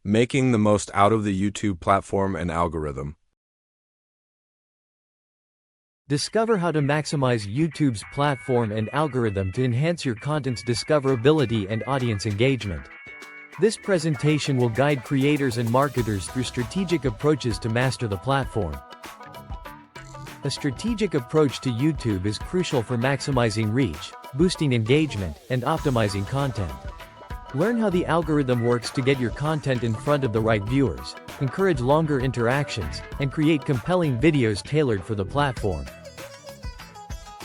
Making the most out of the YouTube platform and algorithm. Discover how to maximize YouTube's platform and algorithm to enhance your content's discoverability and audience engagement. This presentation will guide creators and marketers through strategic approaches to master the platform. A strategic approach to YouTube is crucial for maximizing reach, boosting engagement, and optimizing content. Learn how the algorithm works to get your content in front of the right viewers, encourage longer interactions, and create compelling videos tailored for the platform.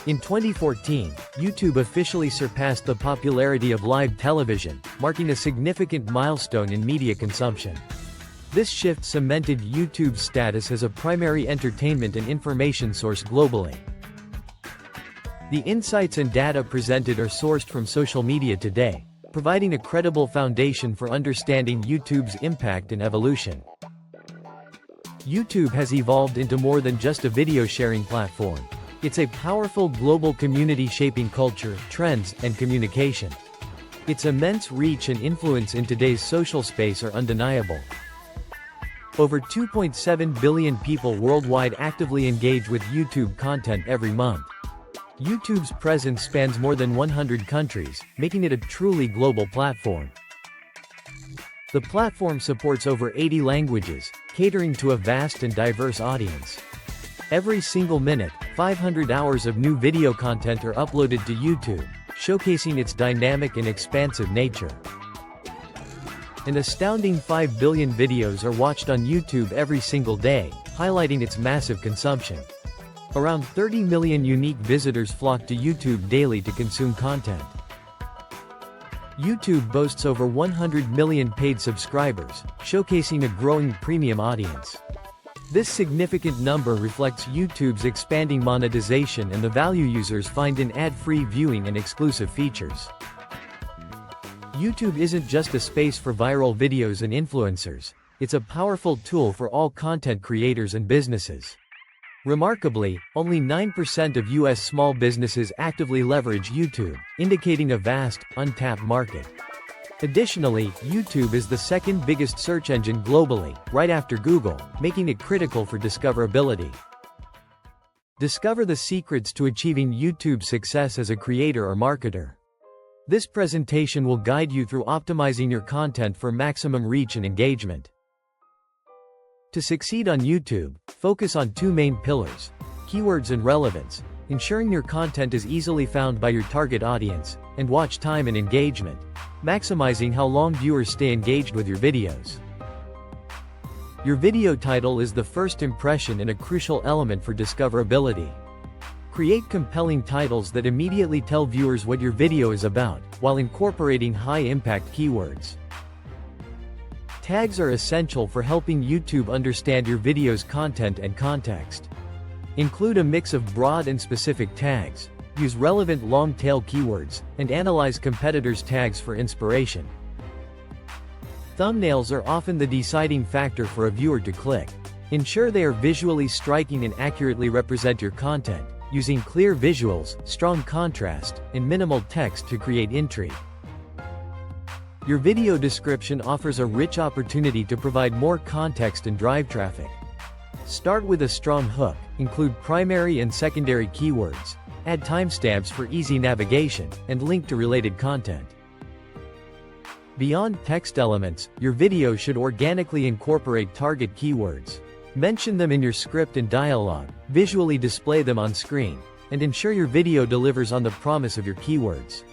In 2014, YouTube officially surpassed the popularity of live television, marking a significant milestone in media consumption. This shift cemented YouTube's status as a primary entertainment and information source globally. The insights and data presented are sourced from social media today, providing a credible foundation for understanding YouTube's impact and evolution. YouTube has evolved into more than just a video sharing platform. It's a powerful global community shaping culture, trends, and communication. Its immense reach and influence in today's social space are undeniable. Over 2.7 billion people worldwide actively engage with YouTube content every month. YouTube's presence spans more than 100 countries, making it a truly global platform. The platform supports over 80 languages, catering to a vast and diverse audience. Every single minute, 500 hours of new video content are uploaded to YouTube, showcasing its dynamic and expansive nature. An astounding 5 billion videos are watched on YouTube every single day, highlighting its massive consumption. Around 30 million unique visitors flock to YouTube daily to consume content. YouTube boasts over 100 million paid subscribers, showcasing a growing premium audience. This significant number reflects YouTube's expanding monetization and the value users find in ad-free viewing and exclusive features. YouTube isn't just a space for viral videos and influencers, it's a powerful tool for all content creators and businesses. Remarkably, only 9% of US small businesses actively leverage YouTube, indicating a vast, untapped market. Additionally, YouTube is the second biggest search engine globally, right after Google, making it critical for discoverability. Discover the secrets to achieving YouTube success as a creator or marketer. This presentation will guide you through optimizing your content for maximum reach and engagement. To succeed on YouTube, focus on two main pillars: keywords and relevance, ensuring your content is easily found by your target audience, and watch time and engagement, maximizing how long viewers stay engaged with your videos. Your video title is the first impression and a crucial element for discoverability. Create compelling titles that immediately tell viewers what your video is about, while incorporating high-impact keywords. Tags are essential for helping YouTube understand your video's content and context. Include a mix of broad and specific tags, use relevant long-tail keywords, and analyze competitors' tags for inspiration. Thumbnails are often the deciding factor for a viewer to click. Ensure they are visually striking and accurately represent your content, using clear visuals, strong contrast, and minimal text to create intrigue. Your video description offers a rich opportunity to provide more context and drive traffic. Start with a strong hook, include primary and secondary keywords, add timestamps for easy navigation, and link to related content. Beyond text elements, your video should organically incorporate target keywords. Mention them in your script and dialogue, visually display them on screen, and ensure your video delivers on the promise of your keywords.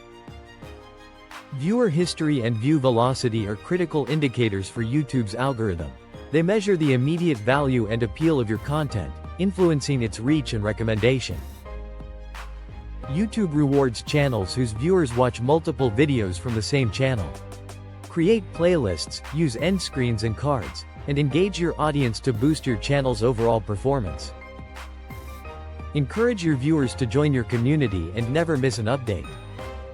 Viewer history and view velocity are critical indicators for YouTube's algorithm. They measure the immediate value and appeal of your content, influencing its reach and recommendation. YouTube rewards channels whose viewers watch multiple videos from the same channel. Create playlists, use end screens and cards, and engage your audience to boost your channel's overall performance. Encourage your viewers to join your community and never miss an update.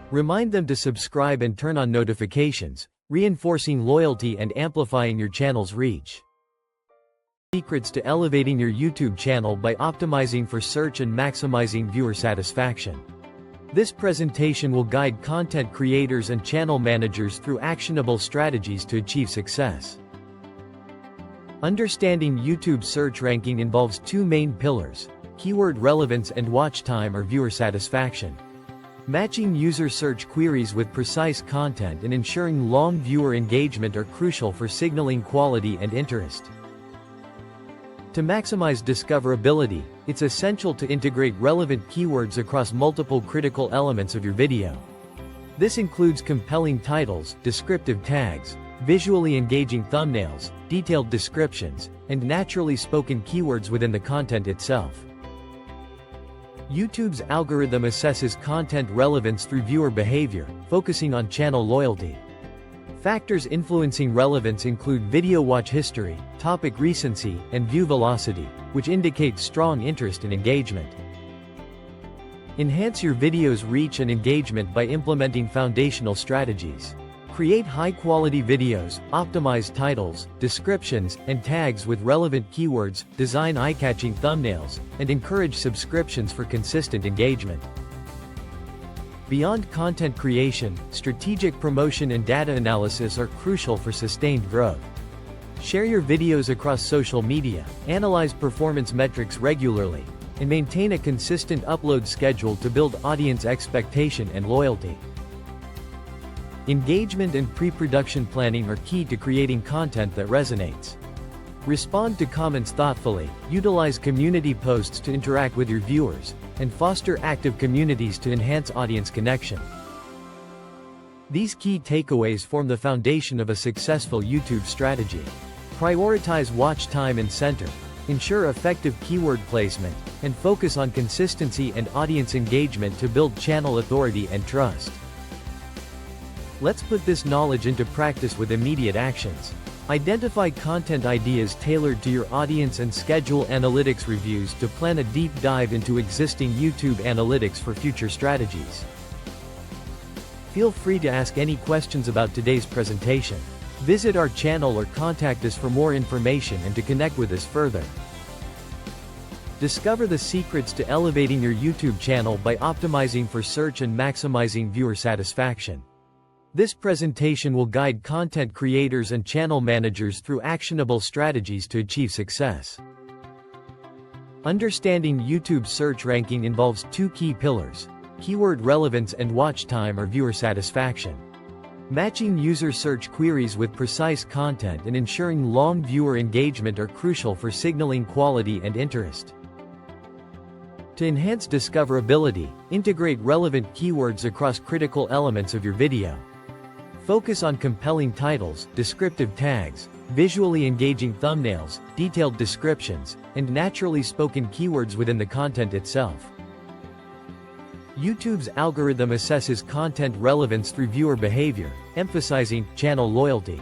Remind them to subscribe and turn on notifications, reinforcing loyalty and amplifying your channel's reach. Secrets to elevating your YouTube channel by optimizing for search and maximizing viewer satisfaction. This presentation will guide content creators and channel managers through actionable strategies to achieve success. Understanding YouTube search ranking involves two main pillars: keyword relevance and watch time or viewer satisfaction. Matching user search queries with precise content and ensuring long viewer engagement are crucial for signaling quality and interest. To maximize discoverability, it's essential to integrate relevant keywords across multiple critical elements of your video. This includes compelling titles, descriptive tags, visually engaging thumbnails, detailed descriptions, and naturally spoken keywords within the content itself. YouTube's algorithm assesses content relevance through viewer behavior, focusing on channel loyalty. Factors influencing relevance include video watch history, topic recency, and view velocity, which indicate strong interest and engagement. Enhance your video's reach and engagement by implementing foundational strategies. Create high-quality videos, optimize titles, descriptions, and tags with relevant keywords, design eye-catching thumbnails, and encourage subscriptions for consistent engagement. Beyond content creation, strategic promotion and data analysis are crucial for sustained growth. Share your videos across social media, analyze performance metrics regularly, and maintain a consistent upload schedule to build audience expectation and loyalty. Engagement and pre-production planning are key to creating content that resonates. Respond to comments thoughtfully, utilize community posts to interact with your viewers, and foster active communities to enhance audience connection. These key takeaways form the foundation of a successful YouTube strategy. Prioritize watch time and center, ensure effective keyword placement, and focus on consistency and audience engagement to build channel authority and trust. Let's put this knowledge into practice with immediate actions. Identify content ideas tailored to your audience and schedule analytics reviews to plan a deep dive into existing YouTube analytics for future strategies. Feel free to ask any questions about today's presentation. Visit our channel or contact us for more information and to connect with us further. Discover the secrets to elevating your YouTube channel by optimizing for search and maximizing viewer satisfaction. This presentation will guide content creators and channel managers through actionable strategies to achieve success. Understanding YouTube search ranking involves two key pillars: keyword relevance and watch time or viewer satisfaction. Matching user search queries with precise content and ensuring long viewer engagement are crucial for signaling quality and interest. To enhance discoverability, integrate relevant keywords across critical elements of your video. Focus on compelling titles, descriptive tags, visually engaging thumbnails, detailed descriptions, and naturally spoken keywords within the content itself. YouTube's algorithm assesses content relevance through viewer behavior, emphasizing channel loyalty.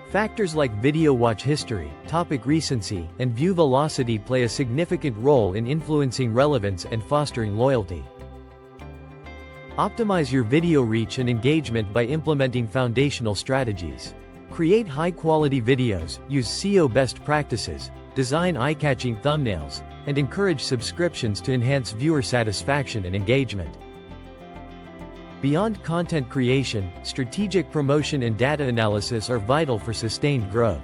Factors like video watch history, topic recency, and view velocity play a significant role in influencing relevance and fostering loyalty. Optimize your video reach and engagement by implementing foundational strategies. Create high-quality videos, use SEO best practices, design eye-catching thumbnails, and encourage subscriptions to enhance viewer satisfaction and engagement. Beyond content creation, strategic promotion and data analysis are vital for sustained growth.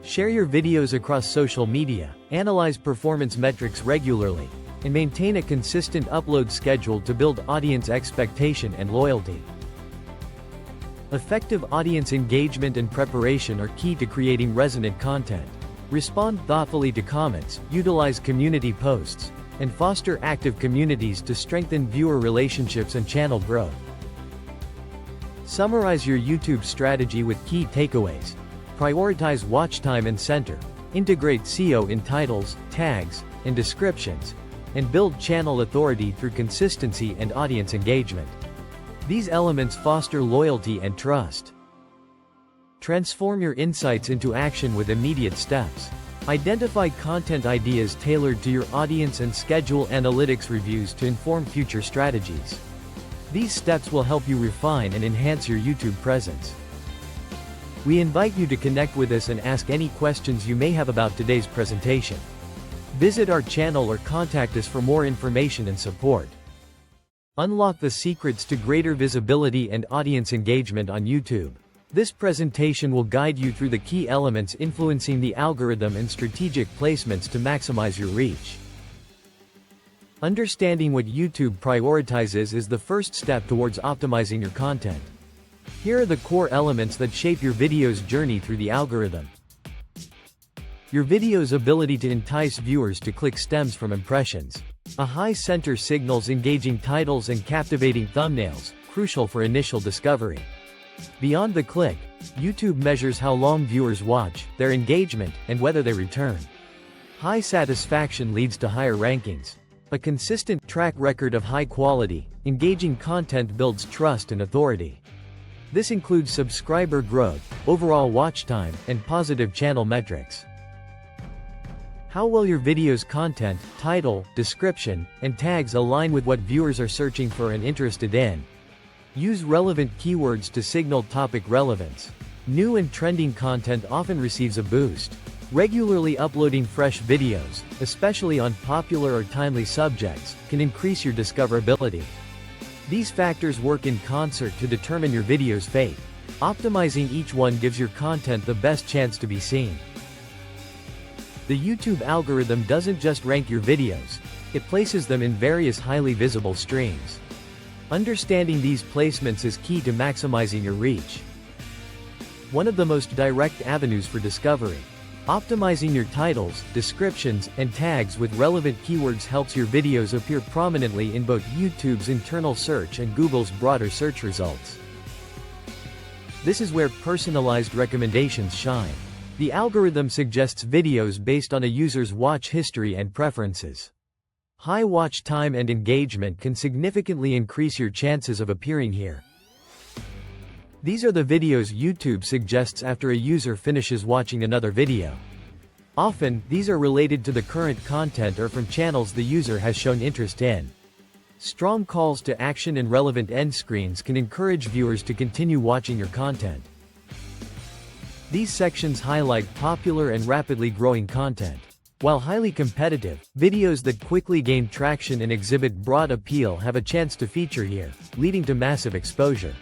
Share your videos across social media, analyze performance metrics regularly, and maintain a consistent upload schedule to build audience expectation and loyalty. Effective audience engagement and preparation are key to creating resonant content. Respond thoughtfully to comments, utilize community posts, and foster active communities to strengthen viewer relationships and channel growth. Summarize your YouTube strategy with key takeaways. Prioritize watch time and center, integrate SEO in titles, tags, and descriptions, and build channel authority through consistency and audience engagement. These elements foster loyalty and trust. Transform your insights into action with immediate steps. Identify content ideas tailored to your audience and schedule analytics reviews to inform future strategies. These steps will help you refine and enhance your YouTube presence. We invite you to connect with us and ask any questions you may have about today's presentation. Visit our channel or contact us for more information and support. Unlock the secrets to greater visibility and audience engagement on YouTube. This presentation will guide you through the key elements influencing the algorithm and strategic placements to maximize your reach. Understanding what YouTube prioritizes is the first step towards optimizing your content. Here are the core elements that shape your video's journey through the algorithm. Your video's ability to entice viewers to click stems from impressions. A high center signals engaging titles and captivating thumbnails, crucial for initial discovery. Beyond the click, YouTube measures how long viewers watch, their engagement, and whether they return. High satisfaction leads to higher rankings. A consistent track record of high quality, engaging content builds trust and authority. This includes subscriber growth, overall watch time, and positive channel metrics. How well your video's content, title, description, and tags align with what viewers are searching for and interested in. Use relevant keywords to signal topic relevance. New and trending content often receives a boost. Regularly uploading fresh videos, especially on popular or timely subjects, can increase your discoverability. These factors work in concert to determine your video's fate. Optimizing each one gives your content the best chance to be seen. The YouTube algorithm doesn't just rank your videos, it places them in various highly visible streams. Understanding these placements is key to maximizing your reach. One of the most direct avenues for discovery. Optimizing your titles, descriptions, and tags with relevant keywords helps your videos appear prominently in both YouTube's internal search and Google's broader search results. This is where personalized recommendations shine. The algorithm suggests videos based on a user's watch history and preferences. High watch time and engagement can significantly increase your chances of appearing here. These are the videos YouTube suggests after a user finishes watching another video. Often, these are related to the current content or from channels the user has shown interest in. Strong calls to action and relevant end screens can encourage viewers to continue watching your content. These sections highlight popular and rapidly growing content. While highly competitive, videos that quickly gain traction and exhibit broad appeal have a chance to feature here, leading to massive exposure.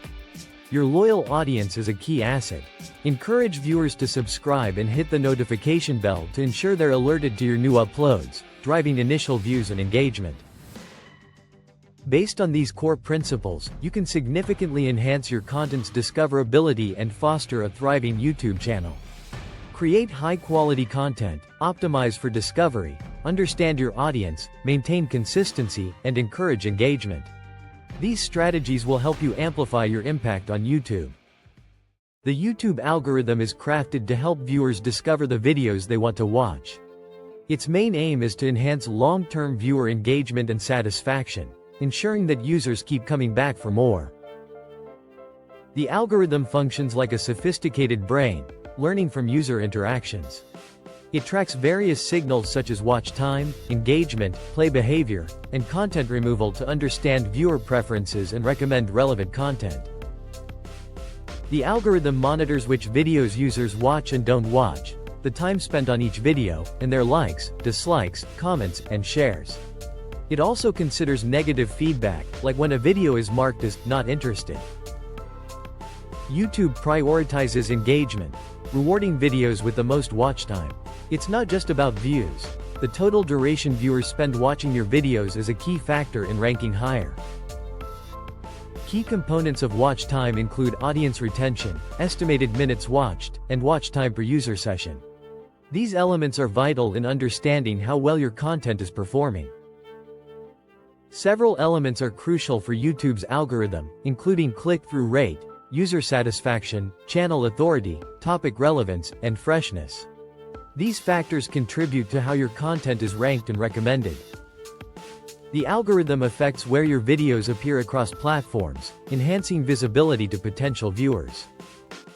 Your loyal audience is a key asset. Encourage viewers to subscribe and hit the notification bell to ensure they're alerted to your new uploads, driving initial views and engagement. Based on these core principles, you can significantly enhance your content's discoverability and foster a thriving YouTube channel. Create high-quality content, optimize for discovery, understand your audience, maintain consistency, and encourage engagement. These strategies will help you amplify your impact on YouTube. The YouTube algorithm is crafted to help viewers discover the videos they want to watch. Its main aim is to enhance long-term viewer engagement and satisfaction, ensuring that users keep coming back for more. The algorithm functions like a sophisticated brain, learning from user interactions. It tracks various signals such as watch time, engagement, play behavior, and content removal to understand viewer preferences and recommend relevant content. The algorithm monitors which videos users watch and don't watch, the time spent on each video, and their likes, dislikes, comments, and shares. It also considers negative feedback, like when a video is marked as not interested. YouTube prioritizes engagement, rewarding videos with the most watch time. It's not just about views. The total duration viewers spend watching your videos is a key factor in ranking higher. Key components of watch time include audience retention, estimated minutes watched, and watch time per user session. These elements are vital in understanding how well your content is performing. Several elements are crucial for YouTube's algorithm, including click-through rate, user satisfaction, channel authority, topic relevance, and freshness. These factors contribute to how your content is ranked and recommended. The algorithm affects where your videos appear across platforms, enhancing visibility to potential viewers.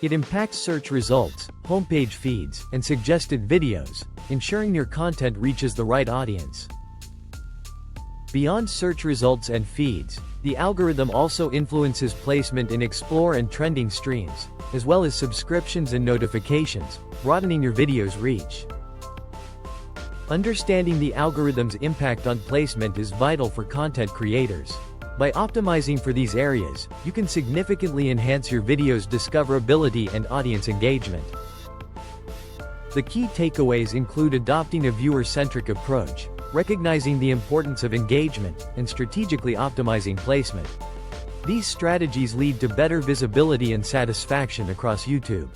It impacts search results, homepage feeds, and suggested videos, ensuring your content reaches the right audience. Beyond search results and feeds, the algorithm also influences placement in Explore and trending streams, as well as subscriptions and notifications, broadening your video's reach. Understanding the algorithm's impact on placement is vital for content creators. By optimizing for these areas, you can significantly enhance your video's discoverability and audience engagement. The key takeaways include adopting a viewer-centric approach, recognizing the importance of engagement, and strategically optimizing placement. These strategies lead to better visibility and satisfaction across YouTube.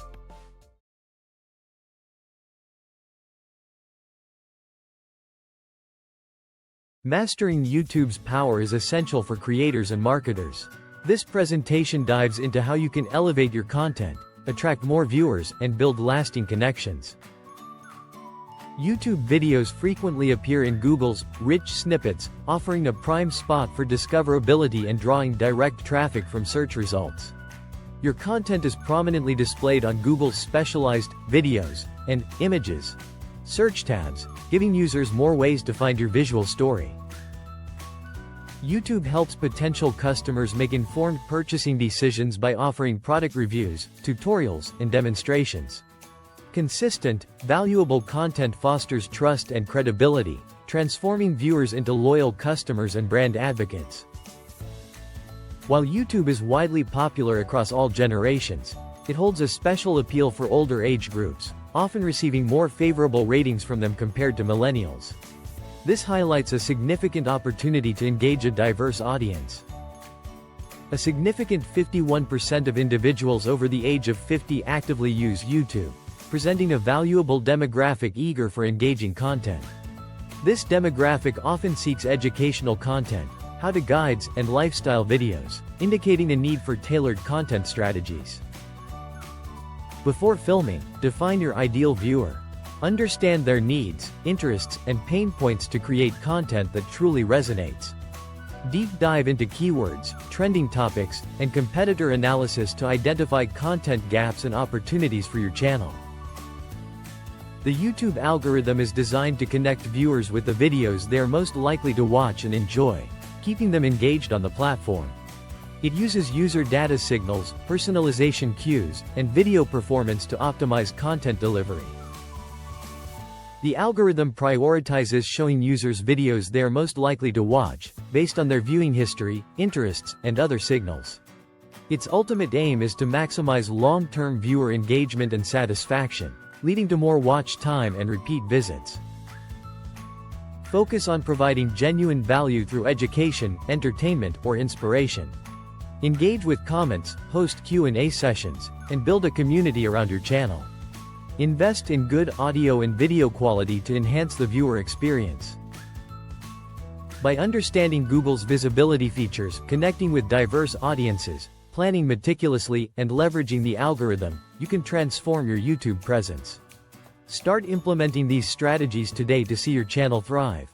Mastering YouTube's power is essential for creators and marketers. This presentation dives into how you can elevate your content, attract more viewers, and build lasting connections. YouTube videos frequently appear in Google's rich snippets, offering a prime spot for discoverability and drawing direct traffic from search results. Your content is prominently displayed on Google's specialized videos and images search tabs, giving users more ways to find your visual story. YouTube helps potential customers make informed purchasing decisions by offering product reviews, tutorials, and demonstrations. Consistent, valuable content fosters trust and credibility, transforming viewers into loyal customers and brand advocates. While YouTube is widely popular across all generations, it holds a special appeal for older age groups, often receiving more favorable ratings from them compared to millennials. This highlights a significant opportunity to engage a diverse audience. A significant 51% of individuals over the age of 50 actively use YouTube, presenting a valuable demographic eager for engaging content. This demographic often seeks educational content, how-to guides, and lifestyle videos, indicating a need for tailored content strategies. Before filming, define your ideal viewer. Understand their needs, interests, and pain points to create content that truly resonates. Deep dive into keywords, trending topics, and competitor analysis to identify content gaps and opportunities for your channel. The YouTube algorithm is designed to connect viewers with the videos they are most likely to watch and enjoy, keeping them engaged on the platform. It uses user data signals, personalization cues, and video performance to optimize content delivery. The algorithm prioritizes showing users videos they are most likely to watch, based on their viewing history, interests, and other signals. Its ultimate aim is to maximize long-term viewer engagement and satisfaction, leading to more watch time and repeat visits. Focus on providing genuine value through education, entertainment, or inspiration. Engage with comments, host Q&A sessions, and build a community around your channel. Invest in good audio and video quality to enhance the viewer experience. By understanding Google's visibility features, connecting with diverse audiences, planning meticulously, and leveraging the algorithm, you can transform your YouTube presence. Start implementing these strategies today to see your channel thrive.